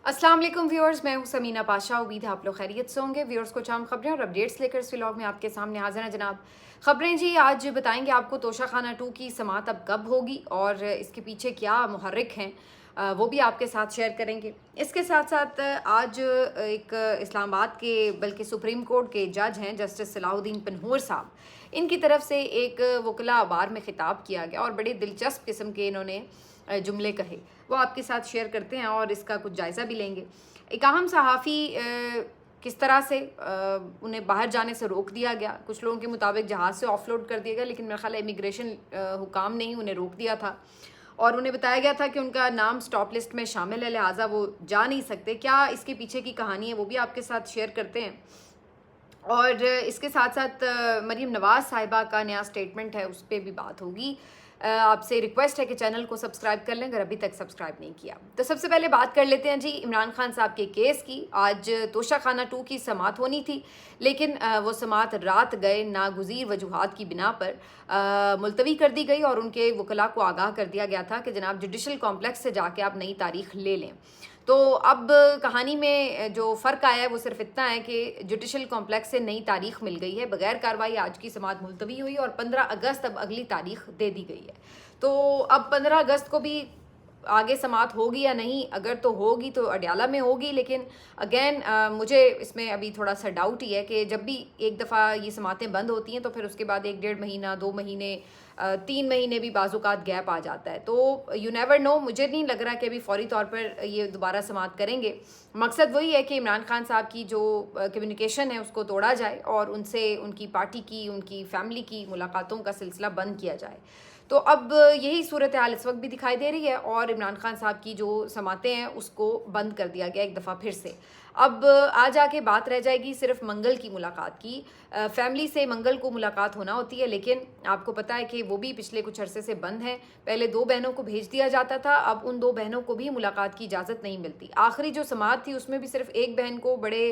अस्सलाम वालेकुम व्यूअर्स, मैं हूं समीना पाशा। उम्मीद है आप लोग खैरियत से होंगे। व्यूअर्स, कुछ अहम खबरें और अपडेट्स लेकर इस व्लॉग में आपके सामने हाजिर हैं जनाब। खबरें जी, आज बताएंगे आपको तोशा खाना 2 की समाअत अब कब होगी और इसके पीछे क्या मुहर्रिक हैं, वो भी आपके साथ शेयर करेंगे। इसके साथ साथ आज एक इस्लामाबाद के बल्कि सुप्रीम कोर्ट के जज हैं जस्टिस सलाहुद्दीन पन्हूर साहब, इनकी तरफ से एक वकला बार में खिताब किया गया और बड़े दिलचस्प किस्म के इन्होंने जुमले कहे, वो आपके साथ शेयर करते हैं और इसका कुछ जायज़ा भी लेंगे। एक अहम सहाफ़ी किस तरह से उन्हें बाहर जाने से रोक दिया गया। कुछ लोगों के मुताबिक जहाज़ से ऑफलोड कर दिया गया, लेकिन मेरा ख्याल है इमिग्रेशन हुकाम ने ही उन्हें रोक दिया था और उन्हें बताया गया था कि उनका नाम स्टॉप लिस्ट में शामिल है, लिहाजा वो जा नहीं सकते। क्या इसके पीछे की कहानी है वो भी आपके साथ शेयर करते हैं। और इसके साथ साथ मरीम नवाज़ साहिबा का नया स्टेटमेंट है, उस पर भी बात होगी। आपसे रिक्वेस्ट है कि चैनल को सब्सक्राइब कर लें अगर अभी तक सब्सक्राइब नहीं किया। तो सबसे पहले बात कर लेते हैं जी इमरान खान साहब के केस की। आज तोशा खाना 2 की समाअत होनी थी, लेकिन वो समाअत रात गए नागुज़ीर वजूहात की बिना पर मुलतवी कर दी गई और उनके वकला को आगाह कर दिया गया था कि जनाब जुडिशल कॉम्प्लेक्स से जाके आप नई तारीख ले लें। तो अब कहानी में जो फ़र्क आया है वो सिर्फ इतना है कि जुडिशल कॉम्प्लेक्स से नई तारीख मिल गई है। बगैर कार्रवाई आज की समाअत मुलतवी हुई और 15 अगस्त अब अगली तारीख दे दी गई है। तो अब 15 अगस्त को भी आगे समाअत होगी या नहीं, अगर तो होगी तो अडयाला में होगी, लेकिन अगेन मुझे इसमें अभी थोड़ा सा डाउट ही है कि जब भी एक दफ़ा ये समाअतें बंद होती हैं तो फिर उसके बाद 1-1.5 महीना, 2 महीने, 3 महीने भी बाज़-औक़ात गैप आ जाता है। तो यू नेवर नो, मुझे नहीं लग रहा कि अभी फ़ौरी तौर पर ये दोबारा समाअत करेंगे। मकसद वही है कि इमरान खान साहब की जो कम्युनिकेशन है उसको तोड़ा जाए और उनसे उनकी पार्टी की, उनकी फैमिली की मुलाकातों का सिलसिला बंद किया जाए। तो अब यही सूरत हाल इस वक्त भी दिखाई दे रही है और इमरान खान साहब की जो समातें हैं उसको बंद कर दिया गया एक दफ़ा फिर से। अब आ जाके बात रह जाएगी सिर्फ मंगल की मुलाकात की। फैमिली से मंगल को मुलाकात होना होती है, लेकिन आपको पता है कि वो भी पिछले कुछ अरसे से बंद है। पहले 2 बहनों को भेज दिया जाता था, अब उन 2 बहनों को भी मुलाकात की इजाज़त नहीं मिलती। आखिरी जो समाअत थी उसमें भी सिर्फ एक बहन को बड़े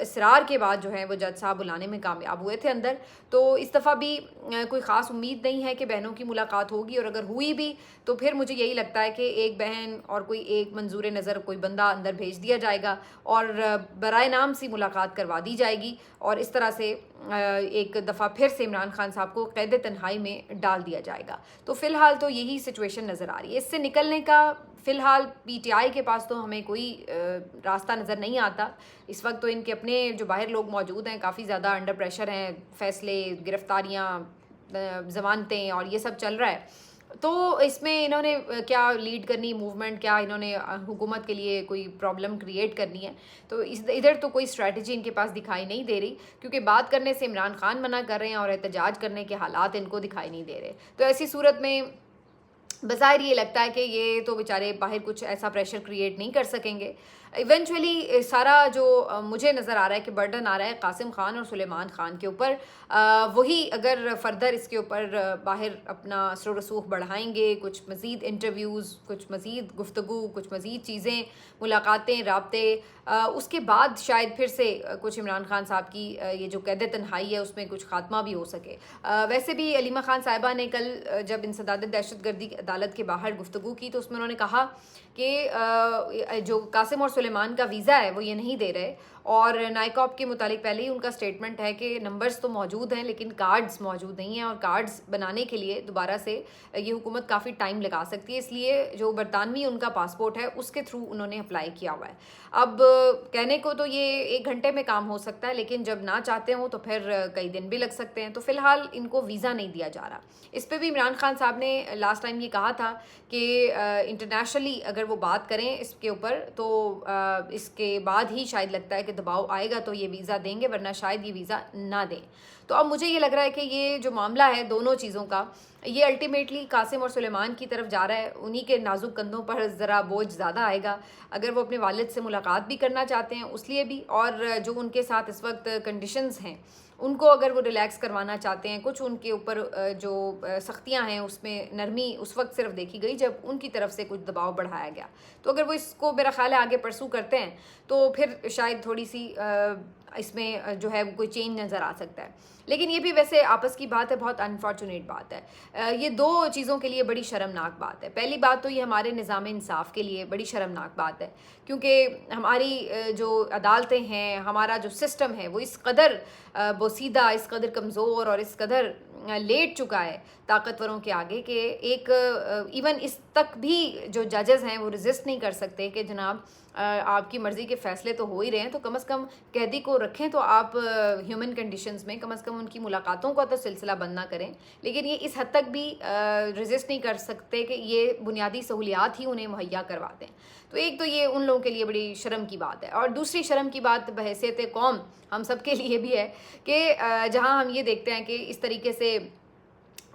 इसरार के बाद जो है वो जज साहब बुलाने में कामयाब हुए थे अंदर। तो इस दफ़ा भी कोई ख़ास उम्मीद नहीं है कि बहनों की मुलाकात होगी, और अगर हुई भी तो फिर मुझे यही लगता है कि एक बहन और कोई एक मंजूर नज़र कोई बंदा अंदर भेज दिया जाएगा और बराए नाम सी मुलाकात करवा दी जाएगी और इस तरह से एक दफ़ा फिर से इमरान खान साहब को क़ैद तन्हाई में डाल दिया जाएगा। तो फ़िलहाल तो यही सिचुएशन नज़र आ रही है। इससे निकलने का फ़िलहाल पीटीआई के पास तो हमें कोई रास्ता नज़र नहीं आता। इस वक्त तो इनके अपने जो बाहर लोग मौजूद हैं काफ़ी ज़्यादा अंडर प्रेशर हैं, फ़ैसले, गिरफ़्तारियाँ, ज़मानतें और ये सब चल रहा है। तो इसमें इन्होंने क्या लीड करनी मूवमेंट, क्या इन्होंने हुकूमत के लिए कोई प्रॉब्लम क्रिएट करनी है, तो इधर तो कोई स्ट्रैटेजी इनके पास दिखाई नहीं दे रही, क्योंकि बात करने से इमरान खान मना कर रहे हैं और एहतजाज करने के हालात इनको दिखाई नहीं दे रहे। तो ऐसी सूरत में बज़ाहिर ये लगता है कि ये तो बेचारे बाहर कुछ ऐसा प्रेशर क्रिएट नहीं कर सकेंगे। इवेंचुअली सारा जो मुझे नज़र आ रहा है कि बर्डन आ रहा है कासिम खान और सुलेमान खान के ऊपर। वही अगर फर्दर इसके ऊपर बाहर अपना असर रसूख बढ़ाएंगे, कुछ मज़ीद इंटरव्यूज़, कुछ मज़ीद गुफ्तगू, कुछ मज़ीद चीज़ें, मुलाकातें, राब्ते, उसके बाद शायद फिर से कुछ इमरान खान साहब की ये जो क़ैद तन्हाई है उसमें कुछ ख़ात्मा भी हो सके। वैसे भी अलीमा खान साहिबा ने कल जब इंसदाद दहशतगर्दी अदालत के बाहर गुफ्तगू की तो उसमें उन्होंने कहा कि जो कासिम और सुलेमान का वीज़ा है वो ये नहीं दे रहे, और नाइकॉप के मुतालिक पहले ही उनका स्टेटमेंट है कि नंबर्स तो मौजूद हैं लेकिन कार्ड्स मौजूद नहीं हैं, और कार्ड्स बनाने के लिए दोबारा से ये हुकूमत काफ़ी टाइम लगा सकती है, इसलिए जो बरतानवी उनका पासपोर्ट है उसके थ्रू उन्होंने अप्लाई किया हुआ है। अब कहने को तो ये 1 घंटे में काम हो सकता है, लेकिन जब ना चाहते हो तो फिर कई दिन भी लग सकते हैं। तो फ़िलहाल इनको वीज़ा नहीं दिया जा रहा। इस पर भी इमरान खान साहब ने लास्ट टाइम ये कहा था कि इंटरनेशनली अगर वो बात करें इसके ऊपर तो इसके बाद ही शायद लगता है कि दबाव आएगा तो ये वीज़ा देंगे, वरना शायद ये वीज़ा ना दें। तो अब मुझे ये लग रहा है कि ये जो मामला है दोनों चीज़ों का, ये अल्टीमेटली कासिम और सुलेमान की तरफ जा रहा है। उन्हीं के नाजुक कंधों पर ज़रा बोझ ज़्यादा आएगा अगर वो अपने वालिद से मुलाकात भी करना चाहते हैं, उस लिए भी, और जो उनके साथ इस वक्त कंडीशंस हैं उनको अगर वो रिलैक्स करवाना चाहते हैं, कुछ उनके ऊपर जो सख्तियाँ हैं उसमें नरमी उस वक्त सिर्फ देखी गई जब उनकी तरफ से कुछ दबाव बढ़ाया गया। तो अगर वो इसको मेरा ख्याल है आगे परसू करते हैं तो फिर शायद थोड़ी सी इसमें जो है कोई चेंज नज़र आ सकता है। लेकिन ये भी वैसे आपस की बात है, बहुत अनफॉर्चुनेट बात है। ये दो चीज़ों के लिए बड़ी शर्मनाक बात है। पहली बात तो ये हमारे निज़ाम इंसाफ के लिए बड़ी शर्मनाक बात है, क्योंकि हमारी जो अदालतें हैं, हमारा जो सिस्टम है वो इस कदर बोसीदा, इस कदर कमज़ोर और इस कदर लेट चुका है ताकतवरों के आगे कि एक इवन इस तक भी जो जजेस हैं वो रेजिस्ट नहीं कर सकते कि जनाब आपकी मर्ज़ी के फ़ैसले तो हो ही रहे हैं, तो कम से कम कैदी को रखें तो आप ह्यूमन कंडीशंस में कम से कम उनकी मुलाकातों का तो सिलसिला बंद ना करें। लेकिन ये इस हद तक भी रेजिस्ट नहीं कर सकते कि ये बुनियादी सहूलियात ही उन्हें मुहैया करवा दें। तो एक तो ये उन लोगों के लिए बड़ी शर्म की बात है। और दूसरी शर्म की बात बहैसियत कौम हम सब के लिए भी है कि जहाँ हम ये देखते हैं कि इस तरीके से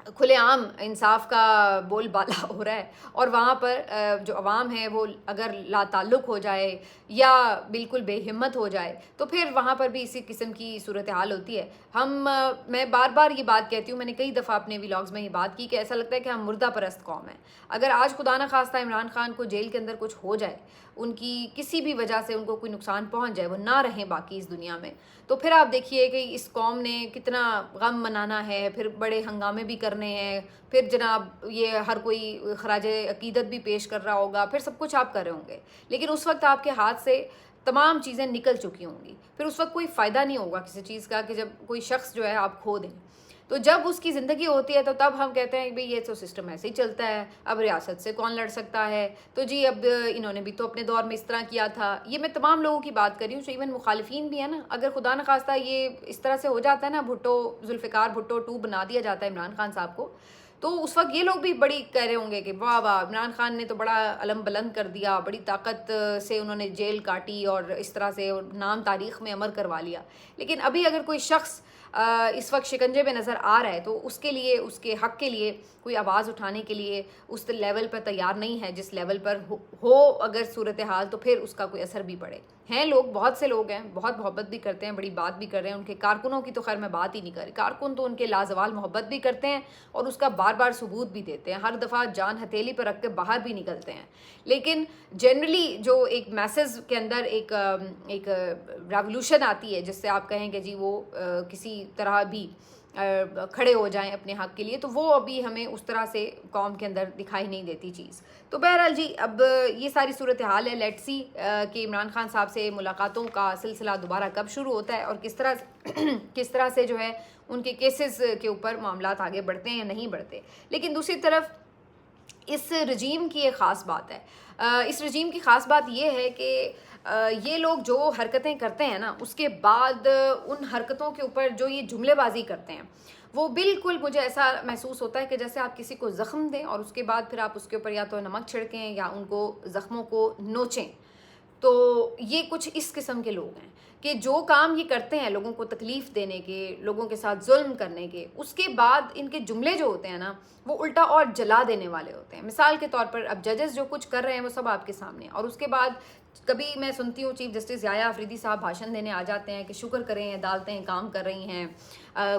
खुलेआम इंसाफ का बोलबाला हो रहा है और वहाँ पर जो अवाम है वो अगर लाताल्लुक़ हो जाए या बिल्कुल बेहिम्मत हो जाए तो फिर वहाँ पर भी इसी किस्म की सूरत हाल होती है। मैं बार बार ये बात कहती हूँ, मैंने कई दफ़ा अपने व्लॉग्स में ये बात की कि ऐसा लगता है कि हम मुर्दा परस्त कौम हैं। अगर आज खुदा न खास्ता इमरान खान को जेल के अंदर कुछ हो जाए, उनकी किसी भी वजह से उनको कोई नुकसान पहुँच जाए, वो ना रहें बाकी इस दुनिया में, तो फिर आप देखिए कि इस कौम ने कितना गम मनाना है, फिर बड़े हंगामे भी करने हैं, फिर जनाब ये हर कोई खराज अकीदत भी पेश कर रहा होगा, फिर सब कुछ आप कर रहे होंगे। लेकिन उस वक्त आपके हाथ से तमाम चीज़ें निकल चुकी होंगी, फिर उस वक्त कोई फ़ायदा नहीं होगा किसी चीज़ का कि जब कोई शख्स जो है आप खो दें। तो जब उसकी ज़िंदगी होती है तो तब हम कहते हैं कि भाई ये तो सिस्टम ऐसे ही चलता है, अब रियासत से कौन लड़ सकता है, तो जी अब इन्होंने भी तो अपने दौर में इस तरह किया था। ये मैं तमाम लोगों की बात कर रही हूँ, जो इवन मुखालिफिन भी है ना। अगर खुदा न खास्ता ये इस तरह से हो जाता है ना, जुल्फ़िकार भुट्टो 2 बना दिया जाता है इमरान खान साहब को, तो उस वक्त ये लोग भी बड़ी कह रहे होंगे कि वाह वाह, इमरान खान ने तो बड़ा अलम बुलंद कर दिया, बड़ी ताकत से उन्होंने जेल काटी और इस तरह से नाम तारीख़ में अमर करवा लिया। लेकिन अभी अगर कोई शख्स इस वक्त शिकंजे में नज़र आ रहा है तो उसके लिए, उसके हक़ के लिए कोई आवाज़ उठाने के लिए उस लेवल पर तैयार नहीं है जिस लेवल पर हो अगर सूरत हाल, तो फिर उसका कोई असर भी पड़े। हैं लोग, बहुत से लोग हैं, बहुत मोहब्बत भी करते हैं, बड़ी बात भी कर रहे हैं। उनके कारकुनों की तो खैर मैं बात ही नहीं कर रही, कारकुन तो उनके लाजवाल मोहब्बत भी करते हैं और उसका बार बार सबूत भी देते हैं, हर दफ़ा जान हथेली पर रख के बाहर भी निकलते हैं। लेकिन जनरली जो एक मैसेज के अंदर एक रेवोल्यूशन आती है जिससे आप कहें कि जी वो किसी तरह भी खड़े हो जाएं अपने हक़ के लिए, तो वो अभी हमें उस तरह से कौम के अंदर दिखाई नहीं देती चीज़। तो बहरहाल जी, अब ये सारी सूरत हाल है। लेट्स सी कि इमरान खान साहब से मुलाकातों का सिलसिला दोबारा कब शुरू होता है और किस तरह से जो है उनके केसेस के ऊपर मामलात आगे बढ़ते हैं या नहीं बढ़ते। लेकिन दूसरी तरफ इस रजीम की एक ख़ास बात है। इस रजीम की ख़ास बात ये है कि ये लोग जो हरकतें करते हैं ना, उसके बाद उन हरकतों के ऊपर जो ये जुमलेबाजी करते हैं, वो बिल्कुल मुझे ऐसा महसूस होता है कि जैसे आप किसी को ज़ख्म दें और उसके बाद फिर आप उसके ऊपर या तो नमक छिड़कें या उनको ज़ख्मों को नोचें। तो ये कुछ इस किस्म के लोग हैं कि जो काम ये करते हैं लोगों को तकलीफ़ देने के, लोगों के साथ जुल्म करने के, उसके बाद इनके जुमले जो होते हैं ना, वो उल्टा और जला देने वाले होते हैं। मिसाल के तौर पर अब जजेस जो कुछ कर रहे हैं वो सब आपके सामने, और उसके बाद कभी मैं सुनती हूँ चीफ जस्टिस याया अफरीदी साहब भाषण देने आ जाते हैं कि शुक्र करें अदालतें काम कर रही हैं,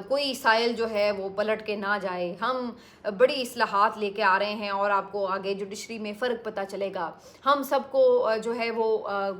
कोई साइल जो है वो पलट के ना जाए, हम बड़ी इस्लाहात लेके आ रहे हैं और आपको आगे जुडिशरी में फ़र्क पता चलेगा, हम सबको जो है वो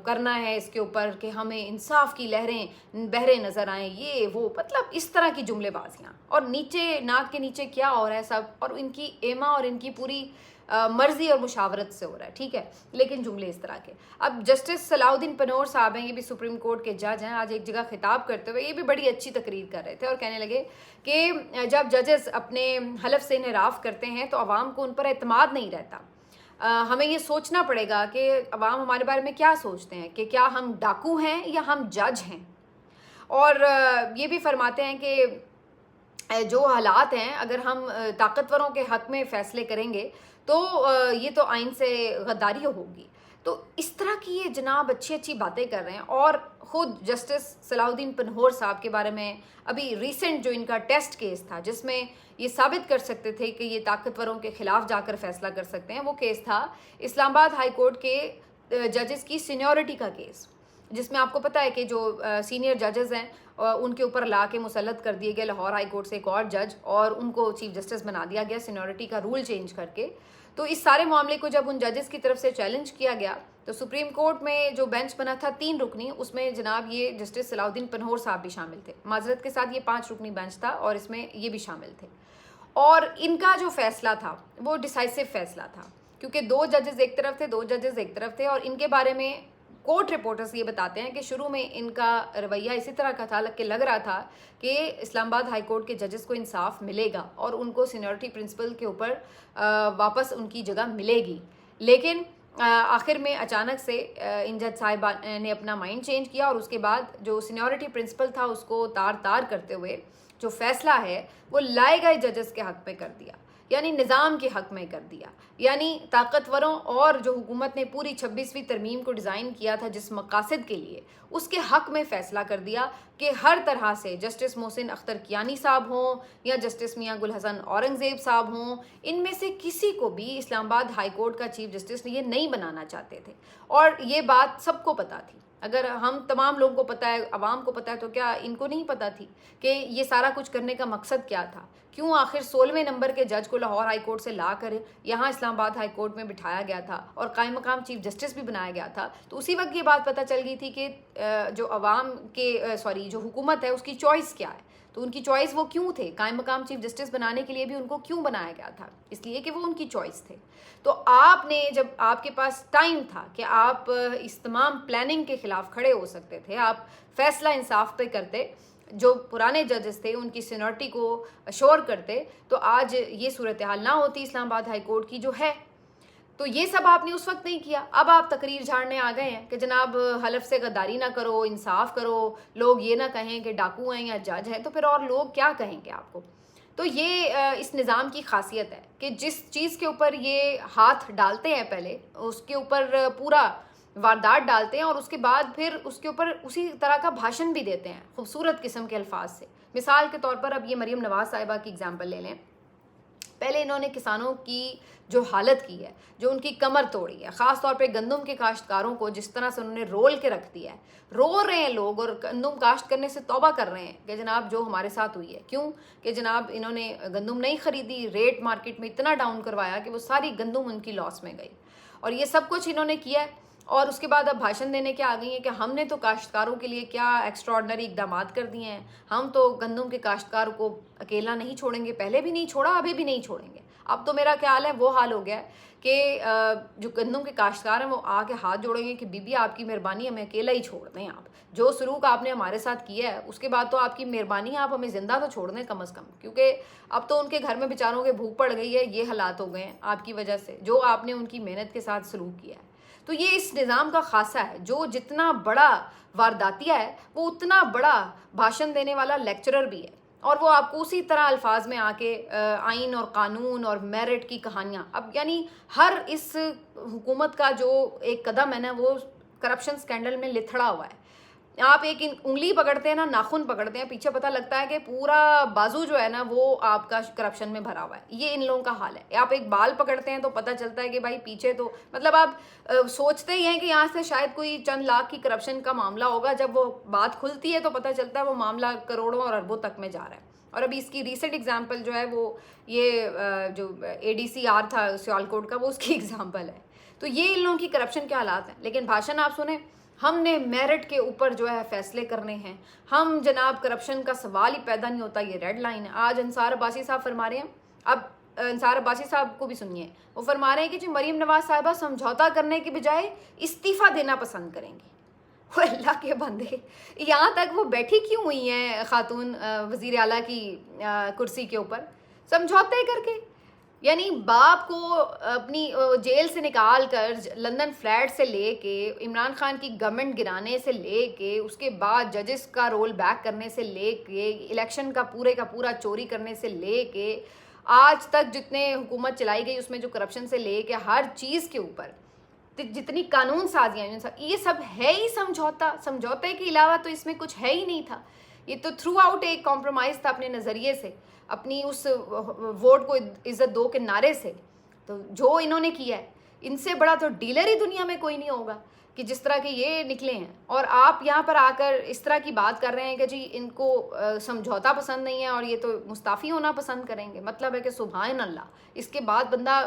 करना है इसके ऊपर कि हमें इंसाफ की लहरें बहरे नज़र आएँ, ये वो, मतलब इस तरह की जुमलेबाजियाँ। और नीचे नाक के नीचे क्या हो रहा है सब, और इनकी एमा और इनकी पूरी मर्जी और मुशावरत से हो रहा है, ठीक है, लेकिन जुमले इस तरह के। अब जस्टिस सलाउद्दीन पनोर साहब हैं, ये भी सुप्रीम कोर्ट के जज हैं, आज एक जगह खिताब करते हुए ये भी बड़ी अच्छी तकरीर कर रहे थे और कहने लगे कि जब जजेस अपने हलफ से इनराफ करते हैं तो अवाम को उन पर एतमाद नहीं रहता। हमें ये सोचना पड़ेगा कि अवाम हमारे बारे में क्या सोचते हैं, कि क्या हम डाकू हैं या हम जज हैं। और ये भी फरमाते हैं कि जो हालात हैं, अगर हम ताकतवरों के हक़ में फ़ैसले करेंगे तो ये तो आइन से गद्दारी होगी। तो इस तरह की ये जनाब अच्छी अच्छी बातें कर रहे हैं। और ख़ुद जस्टिस सलाउद्दीन पनहोर साहब के बारे में अभी रिसेंट जो इनका टेस्ट केस था जिसमें ये साबित कर सकते थे कि ये ताकतवरों के ख़िलाफ़ जाकर फ़ैसला कर सकते हैं, वो केस था इस्लामाबाद हाई कोर्ट के जजेस की सीनियरिटी का केस, जिसमें आपको पता है कि जो सीनियर जजेस हैं उनके ऊपर ला के मुसल्लत कर दिए गए लाहौर हाई कोर्ट से एक और जज, और उनको चीफ जस्टिस बना दिया गया सीनियरिटी का रूल चेंज करके। तो इस सारे मामले को जब उन जजेस की तरफ से चैलेंज किया गया तो सुप्रीम कोर्ट में जो बेंच बना था 3 रुकनी, उसमें जनाब ये जस्टिस सलाउद्दीन पन्होर साहब भी शामिल थे। माजरत के साथ ये 5 रुकनी बेंच था और इसमें ये भी शामिल थे। और इनका जो फैसला था वो डिसाइसिव फैसला था, क्योंकि 2 जजेस एक तरफ थे, 2 जजेस एक तरफ थे। और इनके बारे में कोर्ट रिपोर्टर्स ये बताते हैं कि शुरू में इनका रवैया इसी तरह का था कि लग रहा था कि इस्लामाबाद हाई कोर्ट के जजेस को इंसाफ मिलेगा और उनको सीनियरिटी प्रिंसिपल के ऊपर वापस उनकी जगह मिलेगी। लेकिन आखिर में अचानक से इन जज साहिबा ने अपना माइंड चेंज किया और उसके बाद जो सीनियरिटी प्रिंसिपल था उसको तार तार करते हुए जो फैसला है वो लाए गए जजेस के हक में कर दिया, यानी निज़ाम के हक में कर दिया। यानी ताकतवरों और जो हुकूमत ने पूरी 26वीं तरमीम को डिज़ाइन किया था जिस मकासद के लिए, उसके हक में फ़ैसला कर दिया कि हर तरह से जस्टिस मोहसिन अख्तर कियानी साहब हों या जस्टिस मियां गुल हसन औरंगज़ेब साहब हों, इनमें से किसी को भी इस्लामाबाद हाई कोर्ट का चीफ जस्टिस ये नहीं बनाना चाहते थे। और ये बात सबको पता थी। अगर हम तमाम लोगों को पता है, अवाम को पता है, तो क्या इनको नहीं पता थी कि ये सारा कुछ करने का मकसद क्या था? क्यों आखिर 16वें नंबर के जज को लाहौर हाई कोर्ट से ला कर यहाँ इस्लामाबाद हाई कोर्ट में बिठाया गया था और कायम मकाम चीफ जस्टिस भी बनाया गया था? तो उसी वक्त ये बात पता चल गई थी कि जो अवाम के जो हुकूमत है उसकी चॉइस क्या है। तो उनकी चॉइस वो क्यों थे? कायम मकाम चीफ जस्टिस बनाने के लिए भी उनको क्यों बनाया गया था? इसलिए कि वो उनकी चॉइस थे। तो आपने, जब आपके पास टाइम था कि आप इस तमाम प्लानिंग के खिलाफ खड़े हो सकते थे, आप फैसला इंसाफ पे करते, जो पुराने जजेस थे उनकी सीनियरिटी को अश्योर करते, तो आज ये सूरत हाल ना होती इस्लामाबाद हाई कोर्ट की जो है। तो ये सब आपने उस वक्त नहीं किया। अब आप तकरीर झाड़ने आ गए हैं कि जनाब हलफ से गद्दारी ना करो, इंसाफ करो, लोग ये ना कहें कि डाकू हैं या जज हैं, तो फिर और लोग क्या कहेंगे आपको? तो ये इस निज़ाम की खासियत है कि जिस चीज़ के ऊपर ये हाथ डालते हैं पहले उसके ऊपर पूरा वारदात डालते हैं और उसके बाद फिर उसके ऊपर उसी तरह का भाषण भी देते हैं खूबसूरत किस्म के अल्फाज से। मिसाल के तौर पर अब ये मरीम नवाज़ साहिबा की एग्जांपल ले लें। पहले इन्होंने किसानों की जो हालत की है, जो उनकी कमर तोड़ी है, ख़ास तौर पे गंदम के काश्तकारों को जिस तरह से उन्होंने रोल के रख दिया है। रो रहे हैं लोग और गंदम काश्त करने से तौबा कर रहे हैं कि जनाब जो हमारे साथ हुई है। क्यों? कि जनाब इन्होंने गंदम नहीं ख़रीदी, रेट मार्केट में इतना डाउन करवाया कि वो सारी गंदम उनकी लॉस में गई। और ये सब कुछ इन्होंने किया है और उसके बाद अब भाषण देने के आ गई हैं कि हमने तो काश्तकारों के लिए क्या एक्स्ट्राऑर्डिनरी इकदाम कर दिए हैं, हम तो गंदम के काश्तकार को अकेला नहीं छोड़ेंगे, पहले भी नहीं छोड़ा, अभी भी नहीं छोड़ेंगे। अब तो मेरा ख्याल है वो हाल हो गया है कि जो गंदम के काश्तकार हैं वो आके हाथ जोड़ेंगे कि बीबी आपकी मेहरबानी, हमें अकेला ही छोड़ दें, आप जो सलूक आपने हमारे साथ किया है उसके बाद तो आपकी मेहरबानी, आप हमें ज़िंदा तो छोड़ दें कम अज़ कम। क्योंकि अब तो उनके घर में बेचारों के भूख पड़ गई है, ये हालात हो गए हैं आपकी वजह से, जो आपने उनकी मेहनत के साथ सलूक किया है। तो ये इस निज़ाम का खासा है, जो जितना बड़ा वारदातिया है वो उतना बड़ा भाषण देने वाला लेक्चरर भी है। और वो आपको उसी तरह अल्फाज में आके आइन और कानून और मेरिट की कहानियाँ, अब यानी हर इस हुकूमत का जो एक कदम है ना वो करप्शन स्कैंडल में लिथड़ा हुआ है। आप एक उंगली पकड़ते हैं ना, नाखून पकड़ते हैं, पीछे पता लगता है कि पूरा बाजू जो है ना वो आपका करप्शन में भरा हुआ है। ये इन लोगों का हाल है। आप एक बाल पकड़ते हैं तो पता चलता है कि भाई पीछे तो मतलब आप सोचते ही हैं कि यहाँ से शायद कोई चंद लाख की करप्शन का मामला होगा, जब वो बात खुलती है तो पता चलता है वो मामला करोड़ों और अरबों तक में जा रहा है। और अभी इसकी रिसेंट एग्जाम्पल जो है वो ये जो ADCR था सियालकोट का, वो उसकी एग्जाम्पल है। तो ये इन लोगों की करप्शन के हालात हैं। लेकिन भाषण आप सुने, हमने मेरिट के ऊपर जो है फैसले करने हैं, हम जनाब करप्शन का सवाल ही पैदा नहीं होता, ये रेड लाइन है। आज अंसार अब्बासी साहब फरमा रहे हैं, अब अंसार अब्बासी साहब को भी सुनिए, वो फरमा रहे हैं कि जी मरीम नवाज साहिबा समझौता करने के बजाय इस्तीफ़ा देना पसंद करेंगी। वो अल्लाह के बंदे, यहाँ तक वो बैठी क्यों हुई हैं खातून वज़ीर आला की कुर्सी के ऊपर समझौते करके? यानी बाप को अपनी जेल से निकाल कर लंदन फ्लैट से लेके, इमरान खान की गवर्नमेंट गिराने से लेके, उसके बाद जजेस का रोल बैक करने से लेके, इलेक्शन का पूरा चोरी करने से लेके, आज तक जितने हुकूमत चलाई गई उसमें जो करप्शन से लेके हर चीज़ के ऊपर जितनी कानून साजियाँ, ये सब है ही समझौता। समझौते के अलावा तो इसमें कुछ है ही नहीं था। ये तो थ्रू आउट एक कॉम्प्रोमाइज़ था अपने नज़रिए से, अपनी उस वोट को इज़्ज़त दो के नारे से। तो जो इन्होंने किया है इनसे बड़ा तो डीलर ही दुनिया में कोई नहीं होगा कि जिस तरह के ये निकले हैं। और आप यहाँ पर आकर इस तरह की बात कर रहे हैं कि जी इनको समझौता पसंद नहीं है और ये तो मुस्ताफ़ी होना पसंद करेंगे। मतलब है कि सुभान अल्लाह, इसके बाद बंदा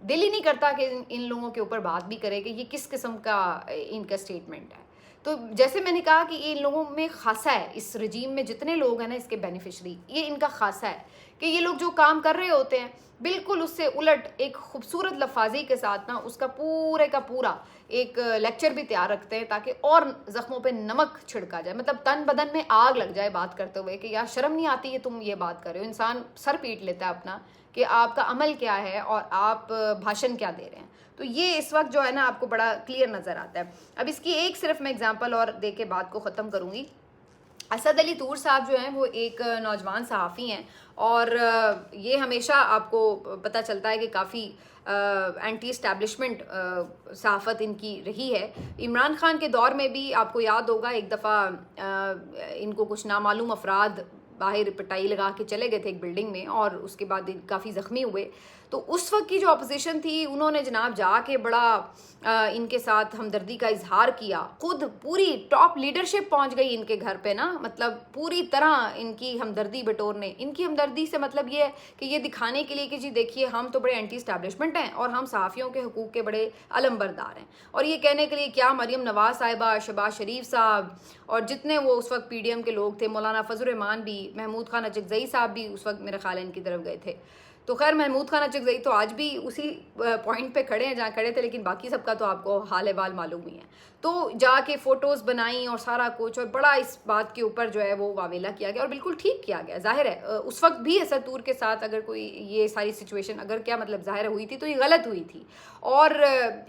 दिल ही नहीं करता कि इन लोगों के ऊपर बात भी करे कि ये किस किस्म का इनका स्टेटमेंट है। तो जैसे मैंने कहा कि इन लोगों में खासा है, इस रजीम में जितने लोग हैं ना इसके बेनिफिशरी, ये इनका खासा है कि ये लोग जो काम कर रहे होते हैं बिल्कुल उससे उलट एक खूबसूरत लफाजी के साथ ना उसका पूरे का पूरा एक लेक्चर भी तैयार रखते हैं ताकि और ज़ख्मों पे नमक छिड़का जाए, मतलब तन बदन में आग लग जाए बात करते हुए कि यार शर्म नहीं आती है तुम ये बात कर रहे हो। इंसान सर पीट लेता है अपना कि आपका अमल क्या है और आप भाषण क्या दे रहे हैं। तो ये इस वक्त जो है ना आपको बड़ा क्लियर नज़र आता है। अब इसकी एक सिर्फ मैं एग्जांपल और दे के बात को ख़त्म करूँगी। असद अली तूर साहब जो हैं वो एक नौजवान सहाफ़ी हैं और ये हमेशा आपको पता चलता है कि काफ़ी एंटी इस्टेब्लिशमेंट सहाफ़त इनकी रही है। इमरान खान के दौर में भी आपको याद होगा एक दफ़ा इनको कुछ नामालूम अफराद बाहर पिटाई लगा के चले गए थे एक बिल्डिंग में और उसके बाद काफ़ी ज़ख्मी हुए। तो उस वक्त की जो अपोजिशन थी उन्होंने जनाब जाके बड़ा इनके साथ हमदर्दी का इजहार किया। खुद पूरी टॉप लीडरशिप पहुंच गई इनके घर पे ना, मतलब पूरी तरह इनकी हमदर्दी बटोरने। इनकी हमदर्दी से मतलब ये है कि ये दिखाने के लिए कि जी देखिए हम तो बड़े एंटी इस्टेब्लिशमेंट हैं और हम सहाफ़ियों के हुकूक़ के बड़े अलमबरदार हैं। और ये कहने के लिए क्या मरियम नवाज साहिबा, शहबाज शरीफ साहब और जितने वो उस वक्त PDM के लोग थे, मौलाना फजल रहमान भी, महमूद खान अचकज़ई साहब भी उस वक्त मेरे ख्याल है इनकी तरफ गए थे। तो खैर महमूद खान अचकज़ई तो आज भी उसी पॉइंट पे खड़े हैं जहाँ खड़े थे, लेकिन बाकी सबका तो आपको हाल अहवाल मालूम ही है। तो जाके फ़ोटोज़ बनाई और सारा कुछ, और बड़ा इस बात के ऊपर जो है वो वावेला किया गया और बिल्कुल ठीक किया गया। ज़ाहिर है उस वक्त भी असद तूर के साथ अगर कोई ये सारी सिचुएशन अगर क्या मतलब ज़ाहिर हुई थी तो ये गलत हुई थी और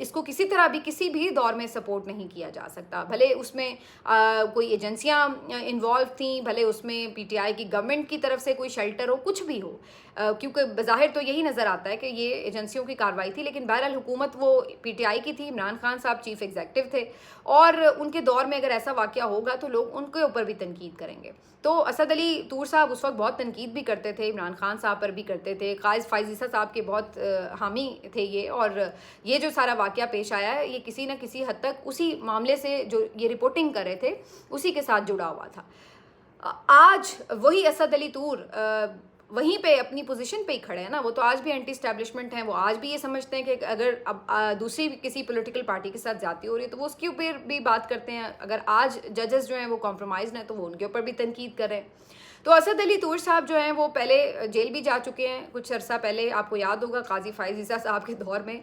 इसको किसी तरह भी किसी भी दौर में सपोर्ट नहीं किया जा सकता। भले उसमें कोई एजेंसियाँ इन्वॉल्व थी, भले उसमें PTI की गवर्नमेंट की तरफ से कोई शेल्टर हो, कुछ भी हो, क्योंकि बज़ाहिर तो यही नज़र आता है कि ये एजेंसियों की कार्रवाई थी, लेकिन बहरहाल हुकूमत वो PTI की थी। इमरान खान साहब चीफ एग्जीक्यूटिव थे और उनके दौर में अगर ऐसा वाक़या होगा तो लोग उनके ऊपर भी तनकीद करेंगे। तो असद अली तूर साहब उस वक्त बहुत तनकीद भी करते थे, इमरान खान साहब पर भी करते थे, कायस फ़ाइज़ ईसा साहब के बहुत हामी थे ये। और ये जो सारा वाक़या पेश आया है ये किसी न किसी हद तक उसी मामले से जो ये रिपोर्टिंग कर रहे थे उसी के साथ जुड़ा हुआ था। आज वही असद अली तूर वहीं पे अपनी पोजीशन पे ही खड़े हैं ना। वो तो आज भी एंटी इस्टेब्लिशमेंट हैं। वो आज भी ये समझते हैं कि अगर अब दूसरी किसी पॉलिटिकल पार्टी के साथ जाती हो रही है तो वो उसके ऊपर भी बात करते हैं। अगर आज जजेस जो हैं वो कॉम्प्रोमाइज़ हैं तो वो उनके ऊपर भी तनकीद कर रहे हैं। तो असद अली तूर साहब जो हैं वो पहले जेल भी जा चुके हैं कुछ अर्सा पहले। आपको याद होगा काजी फ़ाइज़ ईसा साहब के दौर में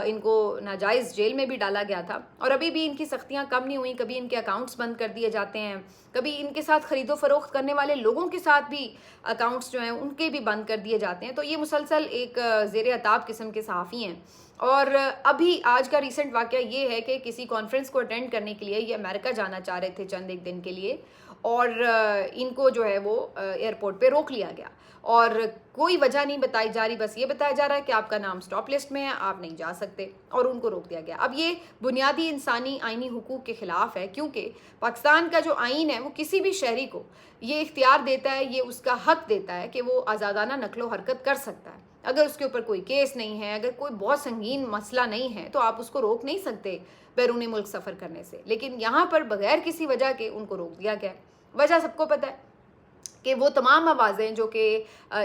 इनको नाजायज़ जेल में भी डाला गया था और अभी भी इनकी सख्तियाँ कम नहीं हुई। कभी इनके अकाउंट्स बंद कर दिए जाते हैं, कभी इनके साथ ख़रीदो फ़रोख्त करने वाले लोगों के साथ भी अकाउंट्स जो हैं उनके भी बंद कर दिए जाते हैं। तो ये मुसलसल एक ज़ेर अताब किस्म के सहाफ़ी हैं। और अभी आज का रीसेंट वाक़या ये है कि किसी कॉन्फ्रेंस को अटेंड करने के लिए ये अमेरिका जाना चाह रहे थे चंद एक दिन के लिए और इनको जो है वो एयरपोर्ट पे रोक लिया गया और कोई वजह नहीं बताई जा रही, बस ये बताया जा रहा है कि आपका नाम स्टॉप लिस्ट में है, आप नहीं जा सकते, और उनको रोक दिया गया। अब ये बुनियादी इंसानी आइनी हुकूक के ख़िलाफ़ है क्योंकि पाकिस्तान का जो आइन है वो किसी भी शहरी को ये इख्तियार देता है, ये उसका हक देता है कि वो आज़ादाना नकलो हरकत कर सकता है। अगर उसके ऊपर कोई केस नहीं है, अगर कोई बहुत संगीन मसला नहीं है तो आप उसको रोक नहीं सकते बैरून मुल्क सफ़र करने से। लेकिन यहाँ पर बग़ैर किसी वजह के उनको रोक दिया गया। वजह सबको पता है कि वो तमाम आवाज़ें जो कि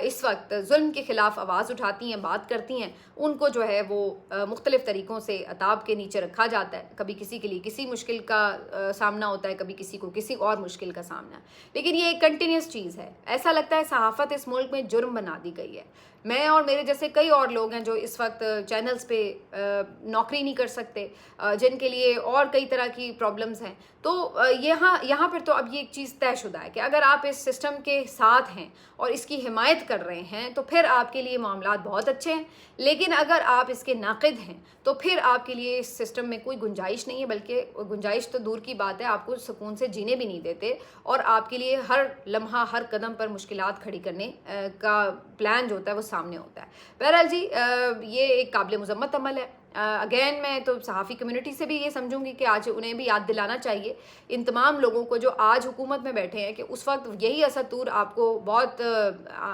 इस वक्त जुल्म के ख़िलाफ़ आवाज़ उठाती हैं, बात करती हैं, उनको जो है वो मुख्तलिफ़ तरीक़ों से अताब के नीचे रखा जाता है। कभी किसी के लिए किसी मुश्किल का सामना होता है, कभी किसी को किसी और मुश्किल का सामना। लेकिन ये एक कंटिन्यूस चीज़ है। ऐसा लगता है सहाफ़त इस मुल्क में जुर्म बना दी गई है। मैं और मेरे जैसे कई और लोग हैं जो इस वक्त चैनल्स पे नौकरी नहीं कर सकते, जिनके लिए और कई तरह की प्रॉब्लम्स हैं। तो यहाँ पर तो अब ये एक चीज़ तयशुदा है कि अगर आप इस सिस्टम के साथ हैं और इसकी हिमायत कर रहे हैं तो फिर आपके लिए मामलात बहुत अच्छे हैं। लेकिन अगर आप इसके नाक़िद हैं तो फिर आपके लिए इस सिस्टम में कोई गुंजाइश नहीं है, बल्कि गुंजाइश तो दूर की बात है, आपको सुकून से जीने भी नहीं देते और आपके लिए हर लम्हा हर कदम पर मुश्किलात खड़ी करने का प्लान जो होता है वो सामने होता है। बहरहाल जी ये एक काबिल मुज़म्मत अमल है। अगेन मैं तो सहाफ़ी कम्युनिटी से भी ये समझूंगी कि आज उन्हें भी याद दिलाना चाहिए इन तमाम लोगों को जो आज हुकूमत में बैठे हैं कि उस वक्त यही असतूर आपको बहुत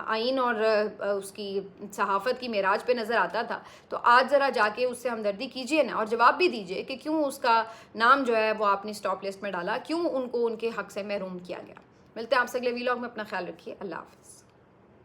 आइन और उसकी सहाफ़त की मेराज पे नज़र आता था। तो आज ज़रा जाके उससे हमदर्दी कीजिए ना और जवाब भी दीजिए कि क्यों उसका नाम जो है वो आपने स्टॉप लिस्ट में डाला, क्यों उनको उनके हक़ से महरूम किया गया। मिलते हैं आपसे अगले वीलॉग में। अपना ख्याल रखिए। अल्लाह हाफ़िज़।